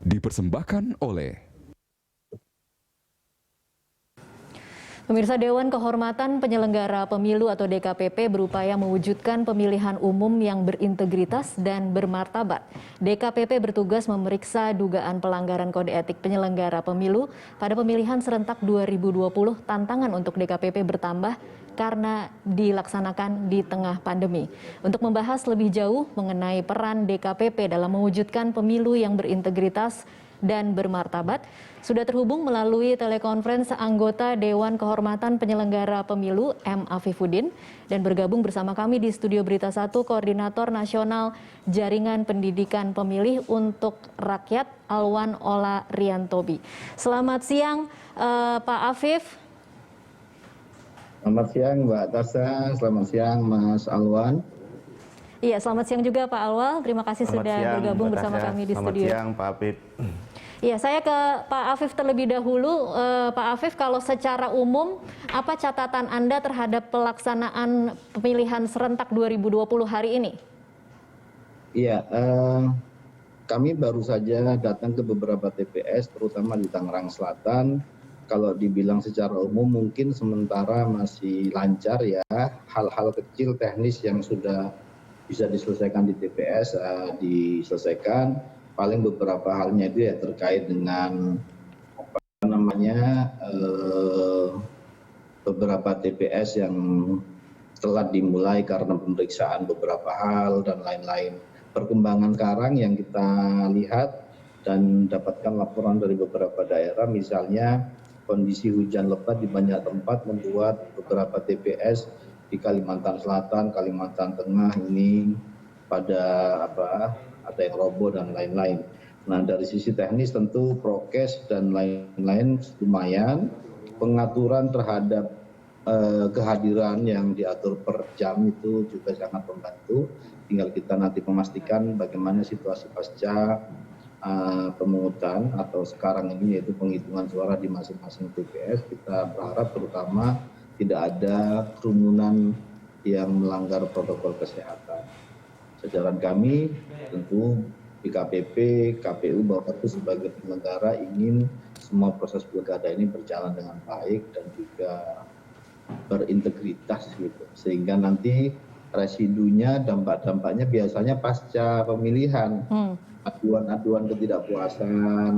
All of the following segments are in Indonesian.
dipersembahkan oleh Pemirsa, Dewan Kehormatan Penyelenggara Pemilu atau DKPP berupaya mewujudkan pemilihan umum yang berintegritas dan bermartabat. DKPP bertugas memeriksa dugaan pelanggaran kode etik penyelenggara pemilu pada pemilihan serentak 2020. Tantangan untuk DKPP bertambah karena dilaksanakan di tengah pandemi. Untuk membahas lebih jauh mengenai peran DKPP dalam mewujudkan pemilu yang berintegritas dan bermartabat, sudah terhubung melalui telekonferensi anggota Dewan Kehormatan Penyelenggara Pemilu M. Afifuddin dan bergabung bersama kami di Studio Berita 1 Koordinator Nasional Jaringan Pendidikan Pemilih untuk Rakyat Alwan Ola Riantobi. Selamat siang Pak Afif. Selamat siang Mbak Tasya, selamat siang Mas Alwan. Iya, selamat siang juga Pak Alwal. Terima kasih sudah bergabung bersama kami di studio. Selamat siang Pak Afif. Iya, saya ke Pak Afif terlebih dahulu. Pak Afif, kalau secara umum, apa catatan Anda terhadap pelaksanaan pemilihan serentak 2020 hari ini? Iya, kami baru saja datang ke beberapa TPS, terutama di Tangerang Selatan. Kalau dibilang secara umum mungkin sementara masih lancar ya, hal-hal kecil teknis yang sudah bisa diselesaikan di TPS diselesaikan. Paling beberapa halnya itu ya terkait dengan beberapa TPS yang telah dimulai karena pemeriksaan beberapa hal dan lain-lain. Perkembangan sekarang yang kita lihat dan dapatkan laporan dari beberapa daerah, misalnya kondisi hujan lebat di banyak tempat membuat beberapa TPS di Kalimantan Selatan, Kalimantan Tengah ini ada yang roboh dan lain-lain. Nah, dari sisi teknis tentu prokes dan lain-lain lumayan. Pengaturan terhadap kehadiran yang diatur per jam itu juga sangat membantu. Tinggal kita nanti memastikan bagaimana situasi pasca pemungutan atau sekarang ini yaitu penghitungan suara di masing-masing TPS. Kita berharap terutama tidak ada kerumunan yang melanggar protokol kesehatan. Jajaran kami tentu DKPP, KPU, Bawaslu sebagai penyelenggara ingin semua proses pilkada ini berjalan dengan baik dan juga berintegritas gitu. Sehingga nanti residunya, dampak-dampaknya biasanya pasca pemilihan. Aduan-aduan ketidakpuasan.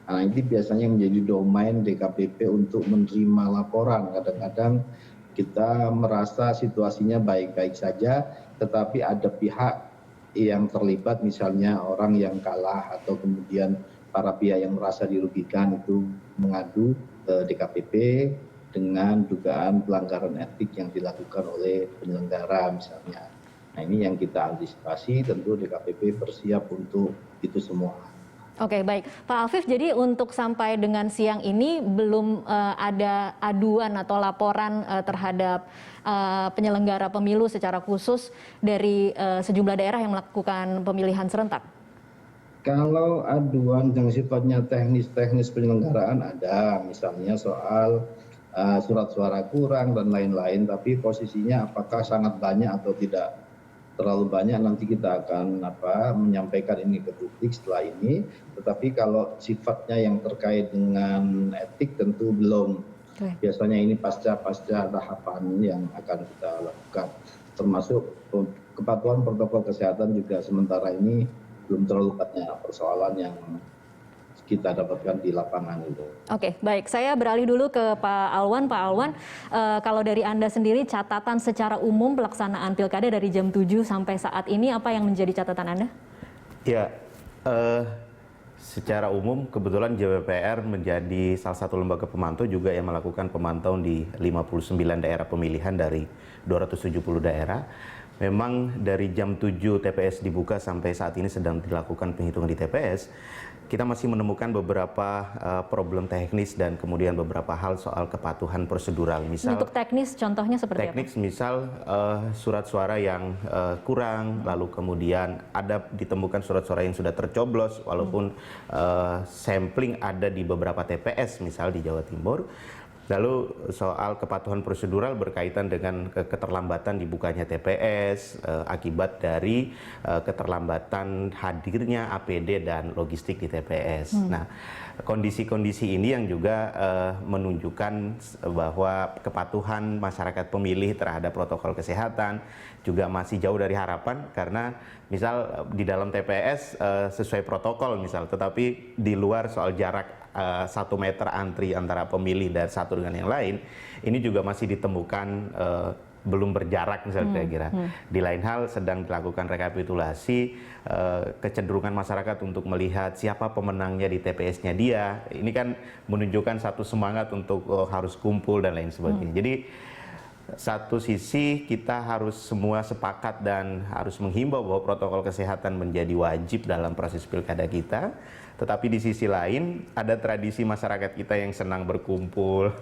Nah, ini biasanya menjadi domain DKPP untuk menerima laporan. Kadang-kadang kita merasa situasinya baik-baik saja, tetapi ada pihak yang terlibat, misalnya orang yang kalah atau kemudian para pihak yang merasa dirugikan itu mengadu ke DKPP dengan dugaan pelanggaran etik yang dilakukan oleh penyelenggara misalnya. Nah, ini yang kita antisipasi, tentu DKPP bersiap untuk itu semua. Oke, baik. Pak Afif, jadi untuk sampai dengan siang ini belum ada aduan atau laporan terhadap penyelenggara pemilu secara khusus dari sejumlah daerah yang melakukan pemilihan serentak? Kalau aduan yang sifatnya teknis penyelenggaraan ada, misalnya soal surat suara kurang dan lain-lain, tapi posisinya apakah sangat banyak atau tidak terlalu banyak, nanti kita akan menyampaikan ini ke publik setelah ini. Tetapi kalau sifatnya yang terkait dengan etik tentu belum. Biasanya ini pasca tahapan yang akan kita lakukan, termasuk kepatuhan protokol kesehatan juga sementara ini belum terlalu banyak persoalan yang kita dapatkan di lapangan itu. Oke, baik. Saya beralih dulu ke Pak Alwan. Pak Alwan, kalau dari Anda sendiri catatan secara umum pelaksanaan pilkada dari jam 7 sampai saat ini, apa yang menjadi catatan Anda? Ya, secara umum kebetulan JPPR menjadi salah satu lembaga pemantau juga yang melakukan pemantauan di 59 daerah pemilihan dari 270 daerah. Memang dari jam 7 TPS dibuka sampai saat ini sedang dilakukan penghitungan di TPS. Kita masih menemukan beberapa problem teknis dan kemudian beberapa hal soal kepatuhan prosedural. Misal untuk teknis, contohnya seperti teknis, apa? Misal surat suara yang kurang, lalu kemudian ada ditemukan surat suara yang sudah tercoblos, walaupun sampling ada di beberapa TPS, misal di Jawa Timur. Lalu soal kepatuhan prosedural berkaitan dengan keterlambatan dibukanya TPS akibat dari keterlambatan hadirnya APD dan logistik di TPS. Nah, kondisi-kondisi ini yang juga menunjukkan bahwa kepatuhan masyarakat pemilih terhadap protokol kesehatan juga masih jauh dari harapan, karena misal di dalam TPS sesuai protokol misal, tetapi di luar soal jarak 1 meter antri antara pemilih dan satu dengan yang lain, ini juga masih ditemukan belum berjarak misalnya kira-kira. Di lain hal sedang dilakukan rekapitulasi, kecenderungan masyarakat untuk melihat siapa pemenangnya di TPS-nya dia. Ini kan menunjukkan satu semangat untuk harus kumpul dan lain sebagainya. Jadi satu sisi kita harus semua sepakat dan harus menghimbau bahwa protokol kesehatan menjadi wajib dalam proses pilkada kita. Tetapi di sisi lain ada tradisi masyarakat kita yang senang berkumpul.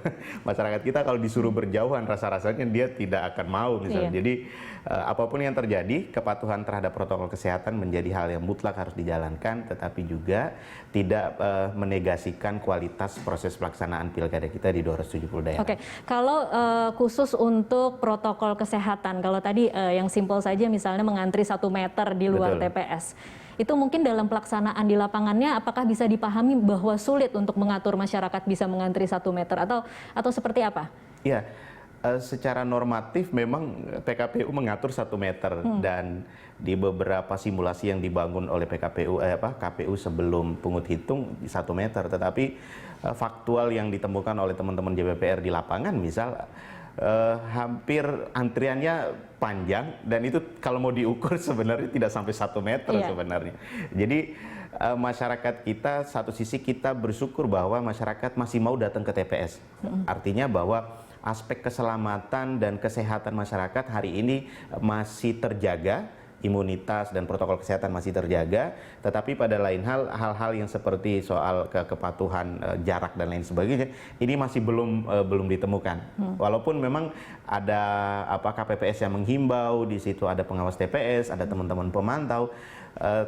Masyarakat kita kalau disuruh berjauhan rasa-rasanya dia tidak akan mau misalnya. Jadi apapun yang terjadi, kepatuhan terhadap protokol kesehatan menjadi hal yang mutlak harus dijalankan, tetapi juga tidak menegasikan kualitas proses pelaksanaan pilkada kita di 270 daerah. Oke, kalau khusus untuk protokol kesehatan, kalau tadi yang simpel saja misalnya mengantri 1 meter di luar TPS, itu mungkin dalam pelaksanaan di lapangannya apakah bisa dipahami bahwa sulit untuk mengatur masyarakat bisa mengantri 1 meter atau seperti apa? Iya, secara normatif memang PKPU mengatur 1 meter dan di beberapa simulasi yang dibangun oleh KPU sebelum pungut hitung 1 meter, tetapi faktual yang ditemukan oleh teman-teman JPPR di lapangan misal hampir antriannya panjang dan itu kalau mau diukur sebenarnya tidak sampai 1 meter sebenarnya. Jadi masyarakat kita, satu sisi kita bersyukur bahwa masyarakat masih mau datang ke TPS. Artinya bahwa aspek keselamatan dan kesehatan masyarakat hari ini masih terjaga, imunitas dan protokol kesehatan masih terjaga, tetapi pada lain hal-hal yang seperti soal kepatuhan jarak dan lain sebagainya ini masih belum ditemukan. Walaupun memang ada KPPS yang menghimbau, di situ ada pengawas TPS, ada teman-teman pemantau,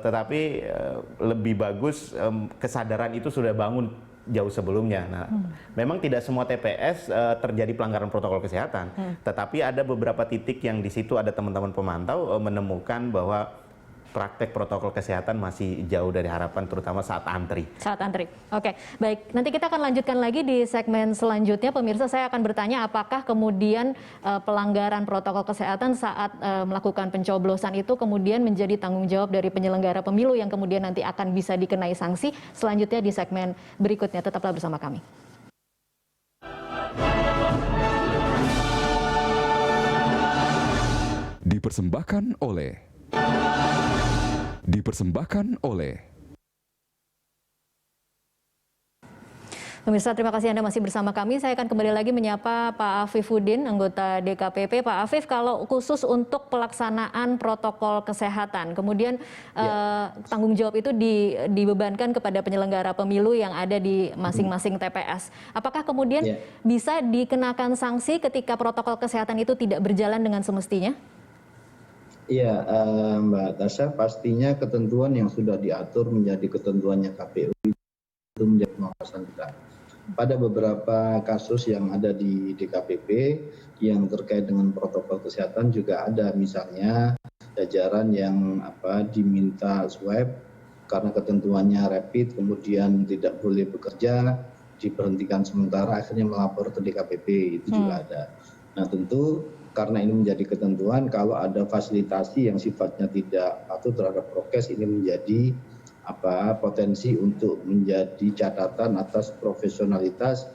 tetapi lebih bagus kesadaran itu sudah bangun jauh sebelumnya. Nah, memang tidak semua TPS terjadi pelanggaran protokol kesehatan, tetapi ada beberapa titik yang di situ ada teman-teman pemantau menemukan bahwa praktek protokol kesehatan masih jauh dari harapan, terutama saat antri. Saat antri. Oke, baik. Nanti kita akan lanjutkan lagi di segmen selanjutnya. Pemirsa, saya akan bertanya apakah kemudian pelanggaran protokol kesehatan saat melakukan pencoblosan itu kemudian menjadi tanggung jawab dari penyelenggara pemilu yang kemudian nanti akan bisa dikenai sanksi. Selanjutnya di segmen berikutnya. Tetaplah bersama kami. Dipersembahkan oleh Pemirsa, terima kasih Anda masih bersama kami. Saya akan kembali lagi menyapa Pak Afifuddin, anggota DKPP. Pak Afif, kalau khusus untuk pelaksanaan protokol kesehatan, kemudian tanggung jawab itu dibebankan kepada penyelenggara pemilu yang ada di masing-masing TPS. Apakah kemudian bisa dikenakan sanksi ketika protokol kesehatan itu tidak berjalan dengan semestinya? Iya, Mbak Tasya, pastinya ketentuan yang sudah diatur menjadi ketentuannya KPU itu menjadi pengawasan kita. Pada beberapa kasus yang ada di DKPP yang terkait dengan protokol kesehatan juga ada, misalnya jajaran yang diminta swab karena ketentuannya rapid, kemudian tidak boleh bekerja, diberhentikan sementara, akhirnya melapor ke DKPP, itu juga ada. Nah, tentu karena ini menjadi ketentuan, kalau ada fasilitasi yang sifatnya tidak patuh terhadap prokes, ini menjadi potensi untuk menjadi catatan atas profesionalitas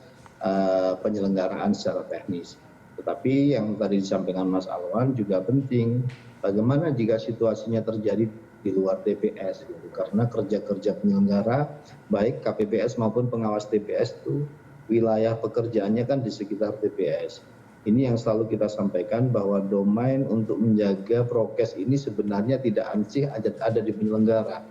penyelenggaraan secara teknis. Tetapi yang tadi disampaikan Mas Alwan juga penting, bagaimana jika situasinya terjadi di luar TPS, gitu. Karena kerja-kerja penyelenggara, baik KPPS maupun pengawas TPS itu wilayah pekerjaannya kan di sekitar TPS. Ini yang selalu kita sampaikan bahwa domain untuk menjaga prokes ini sebenarnya tidak ansih ada di penyelenggara.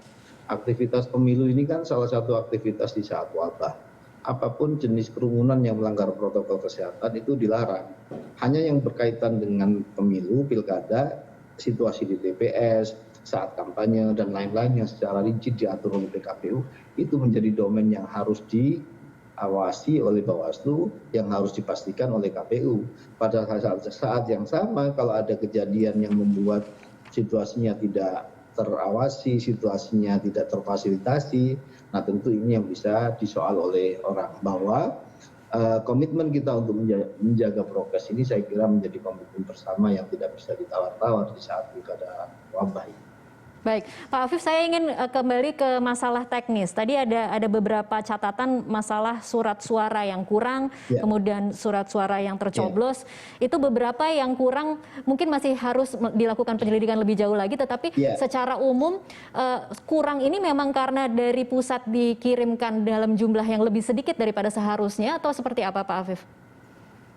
Aktivitas pemilu ini kan salah satu aktivitas di saat wabah. Apapun jenis kerumunan yang melanggar protokol kesehatan itu dilarang. Hanya yang berkaitan dengan pemilu, pilkada, situasi di TPS, saat kampanye, dan lain-lain yang secara rigid diatur oleh PKPU, itu menjadi domain yang harus diawasi oleh Bawaslu yang harus dipastikan oleh KPU. Pada saat yang sama kalau ada kejadian yang membuat situasinya tidak terawasi, situasinya tidak terfasilitasi, nah tentu ini yang bisa disoal oleh orang. Bahwa komitmen kita untuk menjaga prokes ini saya kira menjadi komitmen bersama yang tidak bisa ditawar-tawar di saat pilkada wabah ini. Baik, Pak Afif, saya ingin kembali ke masalah teknis. Tadi ada beberapa catatan masalah surat suara yang kurang, kemudian surat suara yang tercoblos. Itu beberapa yang kurang, mungkin masih harus dilakukan penyelidikan lebih jauh lagi, tetapi secara umum kurang ini memang karena dari pusat dikirimkan dalam jumlah yang lebih sedikit daripada seharusnya, atau seperti apa, Pak Afif?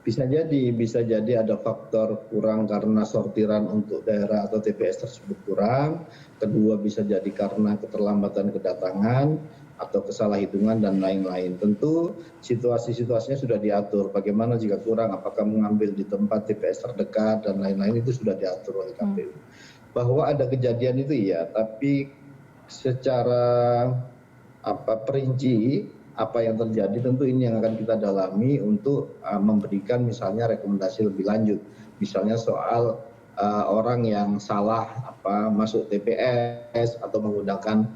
Bisa jadi ada faktor kurang karena sortiran untuk daerah atau TPS tersebut kurang. Kedua bisa jadi karena keterlambatan kedatangan atau kesalah hitungan dan lain-lain. Tentu situasinya sudah diatur. Bagaimana jika kurang, apakah mengambil di tempat TPS terdekat dan lain-lain itu sudah diatur oleh KPU. Bahwa ada kejadian itu iya, tapi secara perinci apa yang terjadi tentu ini yang akan kita dalami untuk memberikan misalnya rekomendasi lebih lanjut, misalnya soal orang yang salah masuk TPS atau menggunakan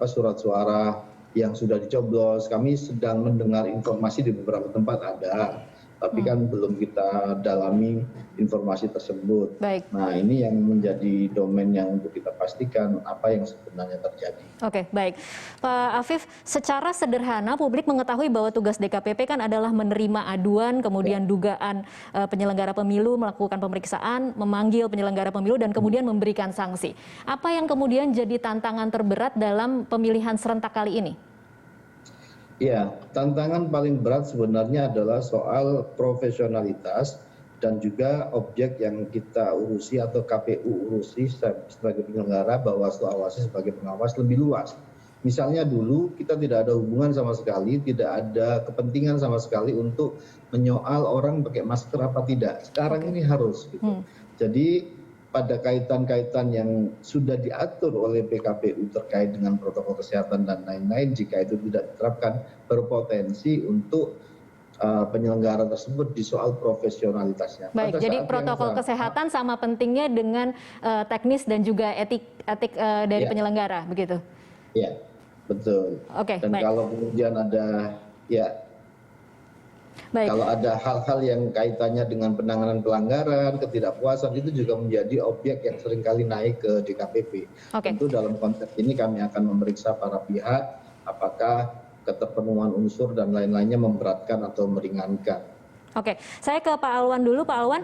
surat suara yang sudah dicoblos. Kami sedang mendengar informasi di beberapa tempat ada, tapi kan belum kita dalami informasi tersebut. Baik. Nah, ini yang menjadi domain yang untuk kita pastikan apa yang sebenarnya terjadi. Oke, baik. Pak Afif, secara sederhana publik mengetahui bahwa tugas DKPP kan adalah menerima aduan, kemudian dugaan penyelenggara pemilu melakukan pemeriksaan, memanggil penyelenggara pemilu, dan kemudian memberikan sanksi. Apa yang kemudian jadi tantangan terberat dalam pemilihan serentak kali ini? Ya, tantangan paling berat sebenarnya adalah soal profesionalitas dan juga objek yang kita urusi atau KPU urusi sebagai penyelenggara, Bawaslu awasi sebagai pengawas lebih luas. Misalnya dulu kita tidak ada hubungan sama sekali, tidak ada kepentingan sama sekali untuk menyoal orang pakai masker apa tidak. Sekarang ini harus gitu. Jadi pada kaitan-kaitan yang sudah diatur oleh PKPU terkait dengan protokol kesehatan dan lain-lain, jika itu tidak diterapkan, berpotensi untuk penyelenggara tersebut di soal profesionalitasnya. Baik, jadi protokol kesehatan sama pentingnya dengan teknis dan juga etik dari penyelenggara, begitu? Iya, betul. Oke, dan baik. Kalau kemudian ada Baik. Kalau ada hal-hal yang kaitannya dengan penanganan pelanggaran, ketidakpuasan, itu juga menjadi objek yang seringkali naik ke DKPP. Tentu dalam konteks ini kami akan memeriksa para pihak apakah keterpenuhan unsur dan lain-lainnya memberatkan atau meringankan. Oke, saya ke Pak Alwan dulu. Pak Alwan,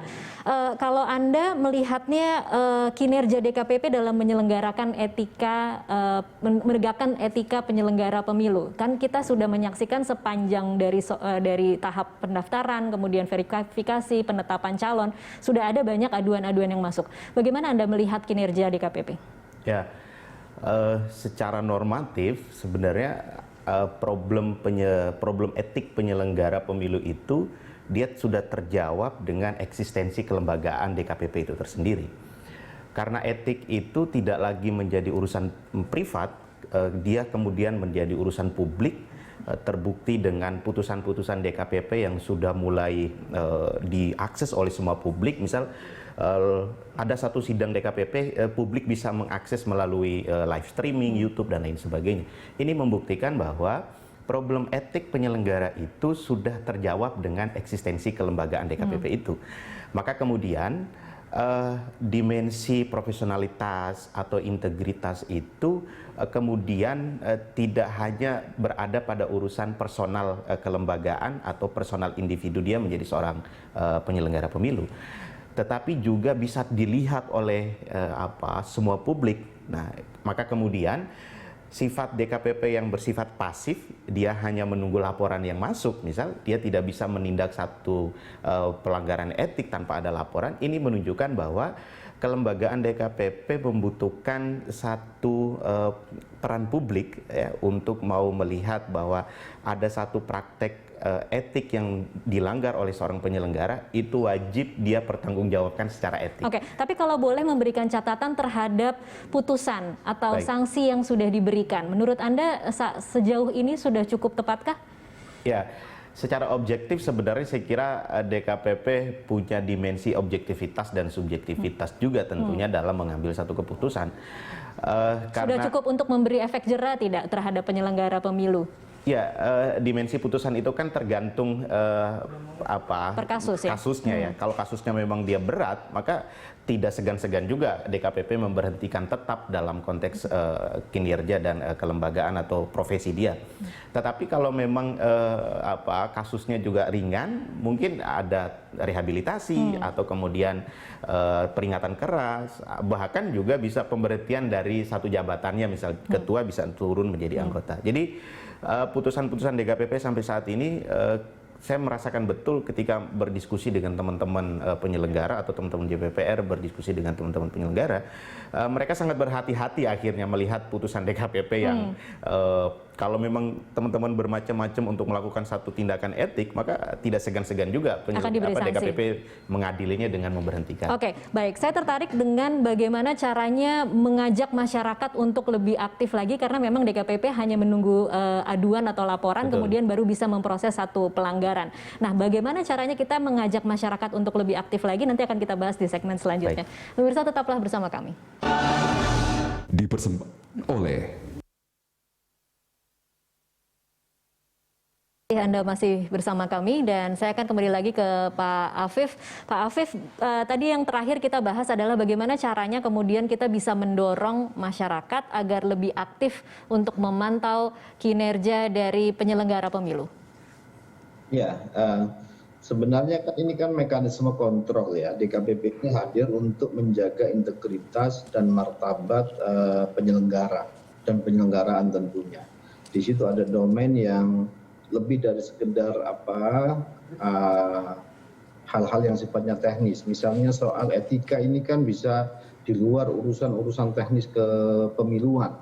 kalau Anda melihatnya kinerja DKPP dalam menyelenggarakan etika, menegakkan etika penyelenggara pemilu, kan kita sudah menyaksikan sepanjang dari tahap pendaftaran, kemudian verifikasi, penetapan calon, sudah ada banyak aduan-aduan yang masuk. Bagaimana Anda melihat kinerja DKPP? Ya, secara normatif sebenarnya problem etik penyelenggara pemilu itu dia sudah terjawab dengan eksistensi kelembagaan DKPP itu tersendiri. Karena etik itu tidak lagi menjadi urusan privat, dia kemudian menjadi urusan publik, terbukti dengan putusan-putusan DKPP yang sudah mulai diakses oleh semua publik. Misal ada satu sidang DKPP, publik bisa mengakses melalui live streaming, YouTube, dan lain sebagainya. Ini membuktikan bahwa problem etik penyelenggara itu sudah terjawab dengan eksistensi kelembagaan DKPP itu. Maka kemudian dimensi profesionalitas atau integritas itu kemudian tidak hanya berada pada urusan personal kelembagaan atau personal individu dia menjadi seorang penyelenggara pemilu, tetapi juga bisa dilihat oleh semua publik. Nah, maka kemudian sifat DKPP yang bersifat pasif, dia hanya menunggu laporan yang masuk, misal dia tidak bisa menindak satu pelanggaran etik tanpa ada laporan. Ini menunjukkan bahwa kelembagaan DKPP membutuhkan satu peran publik untuk mau melihat bahwa ada satu praktek etik yang dilanggar oleh seorang penyelenggara, itu wajib dia pertanggungjawabkan secara etik. Oke, tapi kalau boleh memberikan catatan terhadap putusan atau sanksi yang sudah diberikan, menurut Anda sejauh ini sudah cukup tepatkah? Ya, secara objektif sebenarnya saya kira DKPP punya dimensi objektivitas dan subjektivitas juga tentunya dalam mengambil satu keputusan. Sudah cukup untuk memberi efek jera tidak terhadap penyelenggara pemilu? Ya, dimensi putusan itu kan tergantung Per kasus, ya? kasusnya ya. Kalau kasusnya memang dia berat, maka tidak segan-segan juga DKPP memberhentikan tetap dalam konteks kinerja dan kelembagaan atau profesi dia. Tetapi kalau memang kasusnya juga ringan, mungkin ada rehabilitasi atau kemudian peringatan keras, bahkan juga bisa pemberhentian dari satu jabatannya, misal ketua bisa turun menjadi anggota. Jadi putusan-putusan DKPP sampai saat ini saya merasakan betul ketika berdiskusi dengan teman-teman penyelenggara atau teman-teman JPPR berdiskusi dengan teman-teman penyelenggara, mereka sangat berhati-hati akhirnya melihat putusan DKPP yang kalau memang teman-teman bermacam-macam untuk melakukan satu tindakan etik, maka tidak segan-segan juga DKPP mengadilinya dengan memberhentikan. Oke, baik. Saya tertarik dengan bagaimana caranya mengajak masyarakat untuk lebih aktif lagi, karena memang DKPP hanya menunggu aduan atau laporan, kemudian baru bisa memproses satu pelanggaran. Nah, bagaimana caranya kita mengajak masyarakat untuk lebih aktif lagi, nanti akan kita bahas di segmen selanjutnya. Pemirsa, tetaplah bersama kami. Dipersembahkan oleh Anda masih bersama kami dan saya akan kembali lagi ke Pak Afif. Pak Afif, tadi yang terakhir kita bahas adalah bagaimana caranya kemudian kita bisa mendorong masyarakat agar lebih aktif untuk memantau kinerja dari penyelenggara pemilu. Ya, sebenarnya kan ini kan mekanisme kontrol ya. DKPP ini hadir untuk menjaga integritas dan martabat penyelenggara dan penyelenggaraan tentunya. Di situ ada domain yang lebih dari sekedar hal-hal yang sifatnya teknis. Misalnya soal etika ini kan bisa di luar urusan-urusan teknis kepemiluan.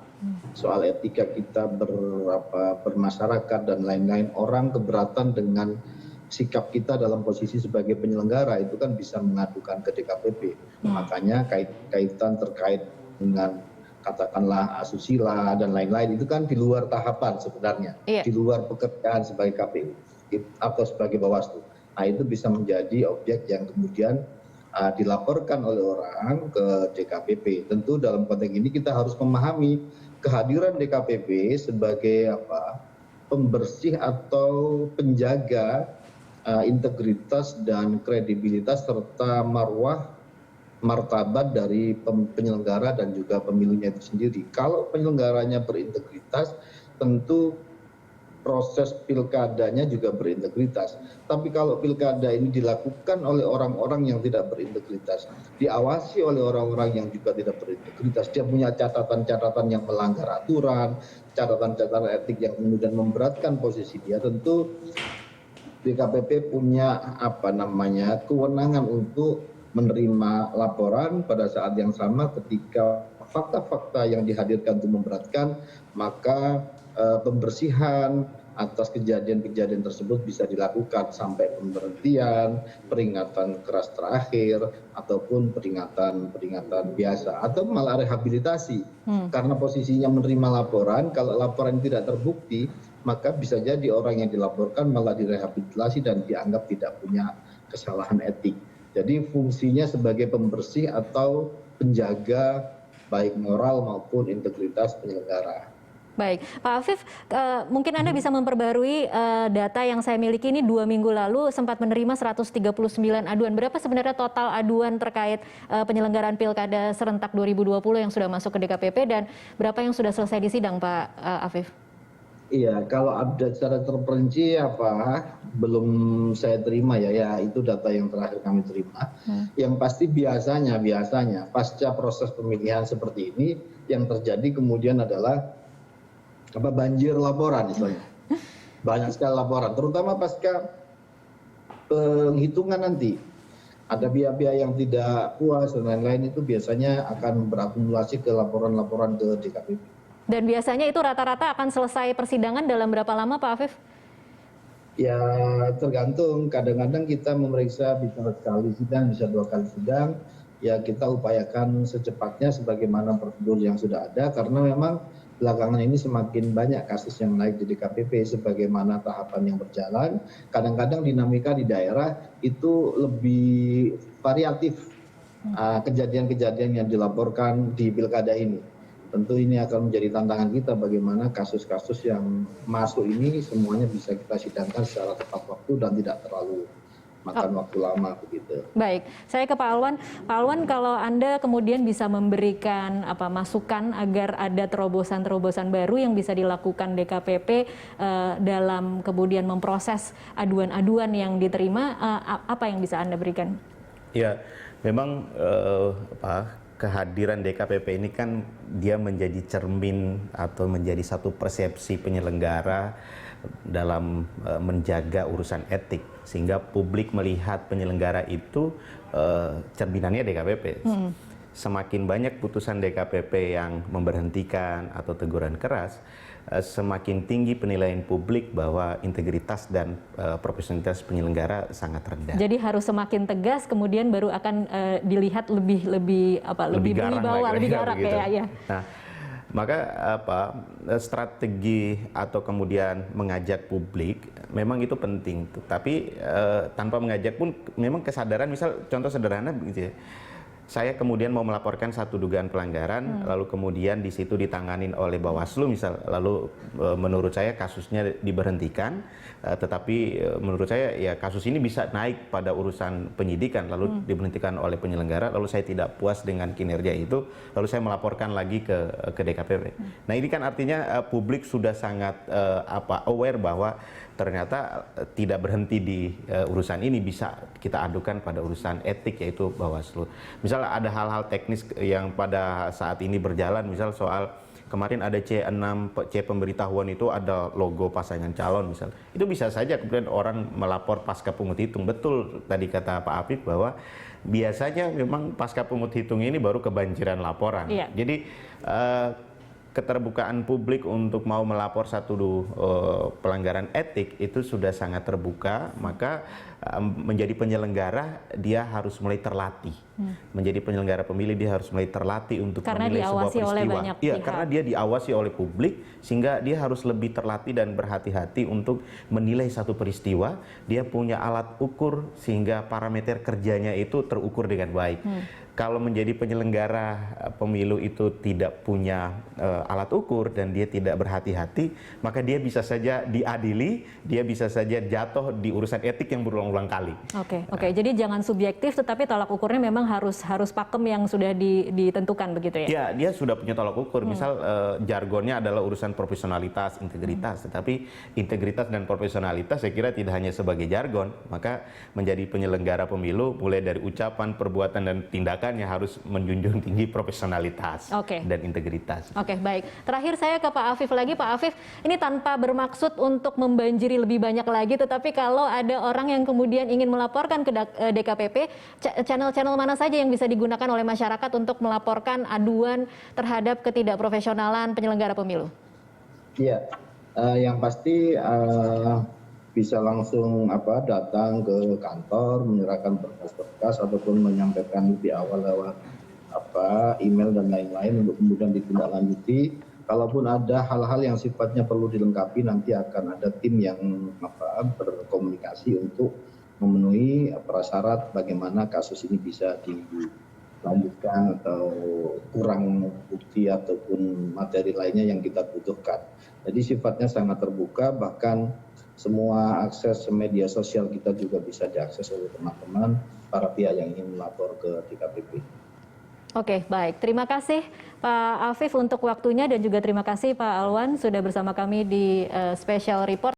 Soal etika kita bermasyarakat dan lain-lain, orang keberatan dengan sikap kita dalam posisi sebagai penyelenggara itu kan bisa mengadukan ke DKPP. Makanya kaitan terkait dengan katakanlah asusila dan lain-lain itu kan di luar tahapan sebenarnya, di luar pekerjaan sebagai KPU atau sebagai Bawaslu. Nah, itu bisa menjadi objek yang kemudian dilaporkan oleh orang ke DKPP. Tentu dalam konteks ini kita harus memahami kehadiran DKPP sebagai pembersih atau penjaga integritas dan kredibilitas serta martabat dari penyelenggara dan juga pemilunya itu sendiri. Kalau penyelenggaranya berintegritas, tentu proses pilkadanya juga berintegritas. Tapi kalau pilkada ini dilakukan oleh orang-orang yang tidak berintegritas, diawasi oleh orang-orang yang juga tidak berintegritas, dia punya catatan-catatan yang melanggar aturan, catatan-catatan etik yang kemudian memberatkan posisi dia, tentu DKPP punya kewenangan untuk menerima laporan pada saat yang sama ketika fakta-fakta yang dihadirkan itu memberatkan, maka pembersihan atas kejadian-kejadian tersebut bisa dilakukan sampai pemberhentian, peringatan keras terakhir, ataupun peringatan biasa, atau malah rehabilitasi. Karena posisinya menerima laporan, kalau laporan tidak terbukti, maka bisa jadi orang yang dilaporkan malah direhabilitasi dan dianggap tidak punya kesalahan etik. Jadi fungsinya sebagai pembersih atau penjaga baik moral maupun integritas penyelenggara. Baik, Pak Afif, mungkin Anda bisa memperbarui data yang saya miliki ini 2 minggu lalu sempat menerima 139 aduan. Berapa sebenarnya total aduan terkait penyelenggaraan Pilkada serentak 2020 yang sudah masuk ke DKPP dan berapa yang sudah selesai di sidang, Pak Afif? Iya, kalau update secara terperinci belum saya terima ya itu data yang terakhir kami terima. Yang pasti biasanya pasca proses pemilihan seperti ini yang terjadi kemudian adalah banjir laporan istilahnya. Banyak sekali laporan, terutama pasca penghitungan nanti. Ada pihak-pihak yang tidak puas dan lain-lain, itu biasanya akan berakumulasi ke laporan-laporan ke DKPP. Dan biasanya itu rata-rata akan selesai persidangan dalam berapa lama, Pak Afif? Ya tergantung, kadang-kadang kita memeriksa bisa sekali sidang, bisa 2 kali sidang. Ya kita upayakan secepatnya sebagaimana prosedur yang sudah ada, karena memang belakangan ini semakin banyak kasus yang naik di DKPP sebagaimana tahapan yang berjalan. Kadang-kadang dinamika di daerah itu lebih variatif kejadian-kejadian yang dilaporkan di pilkada ini. Tentu ini akan menjadi tantangan kita bagaimana kasus-kasus yang masuk ini semuanya bisa kita sidangkan secara tepat waktu dan tidak terlalu makan waktu lama begitu. Baik, saya ke Pak Alwan. Pak Alwan, kalau Anda kemudian bisa memberikan masukan agar ada terobosan-terobosan baru yang bisa dilakukan DKPP dalam kemudian memproses aduan-aduan yang diterima, apa yang bisa Anda berikan? Ya, memang kehadiran DKPP ini kan dia menjadi cermin atau menjadi satu persepsi penyelenggara dalam menjaga urusan etik, sehingga publik melihat penyelenggara itu cerminannya DKPP. Semakin banyak putusan DKPP yang memberhentikan atau teguran keras, semakin tinggi penilaian publik bahwa integritas dan profesionalitas penyelenggara sangat rendah. Jadi harus semakin tegas, kemudian baru akan dilihat lebih berwibawa, lebih garak ya. Nah, maka strategi atau kemudian mengajak publik memang itu penting. Tapi tanpa mengajak pun memang kesadaran, misal contoh sederhana gitu ya. Saya kemudian mau melaporkan satu dugaan pelanggaran, lalu kemudian di situ ditanganin oleh Bawaslu misal, lalu menurut saya kasusnya diberhentikan, tetapi menurut saya ya kasus ini bisa naik pada urusan penyidikan, lalu diberhentikan oleh penyelenggara, lalu saya tidak puas dengan kinerja itu, lalu saya melaporkan lagi ke DKPP. Nah ini kan artinya publik sudah sangat aware bahwa ternyata tidak berhenti di urusan ini, bisa kita adukan pada urusan etik yaitu Bawaslu. Misal ada hal-hal teknis yang pada saat ini berjalan, misal soal kemarin ada C6, C pemberitahuan itu ada logo pasangan calon misal. Itu bisa saja kemudian orang melapor pasca pungut hitung. Betul tadi kata Pak Afif bahwa biasanya memang pasca pungut hitung ini baru kebanjiran laporan. Iya. Jadi keterbukaan publik untuk mau melapor satu pelanggaran etik itu sudah sangat terbuka, maka menjadi penyelenggara dia harus mulai terlatih. Menjadi penyelenggara pemilih dia harus mulai terlatih untuk menilai sebuah peristiwa. Iya, karena dia diawasi oleh publik, sehingga dia harus lebih terlatih dan berhati-hati untuk menilai satu peristiwa. Dia punya alat ukur sehingga parameter kerjanya itu terukur dengan baik. Kalau menjadi penyelenggara pemilu itu tidak punya alat ukur dan dia tidak berhati-hati, maka dia bisa saja diadili, dia bisa saja jatuh di urusan etik yang berulang-ulang kali. Oke. Jadi jangan subjektif, tetapi tolak ukurnya memang harus pakem yang sudah ditentukan begitu ya? Ya, dia sudah punya tolak ukur. Misal jargonnya adalah urusan profesionalitas, integritas. Tetapi integritas dan profesionalitas saya kira tidak hanya sebagai jargon, maka menjadi penyelenggara pemilu mulai dari ucapan, perbuatan dan tindakan yang harus menjunjung tinggi profesionalitas dan integritas. Oke, baik. Terakhir saya ke Pak Afif lagi. Pak Afif, ini tanpa bermaksud untuk membanjiri lebih banyak lagi, tetapi kalau ada orang yang kemudian ingin melaporkan ke DKPP, channel-channel mana saja yang bisa digunakan oleh masyarakat untuk melaporkan aduan terhadap ketidakprofesionalan penyelenggara pemilu? Iya, yang pasti bisa langsung datang ke kantor, menyerahkan berkas-berkas ataupun menyampaikan lebih awal lewat email dan lain-lain untuk kemudian ditindaklanjuti. Kalaupun ada hal-hal yang sifatnya perlu dilengkapi, nanti akan ada tim yang berkomunikasi untuk memenuhi prasyarat bagaimana kasus ini bisa dilanjutkan atau kurang bukti ataupun materi lainnya yang kita butuhkan. Jadi sifatnya sangat terbuka, bahkan semua akses media sosial kita juga bisa diakses oleh teman-teman para pihak yang ingin melapor ke DKPP. Oke, baik. Terima kasih Pak Afif untuk waktunya dan juga terima kasih Pak Alwan sudah bersama kami di Special Report.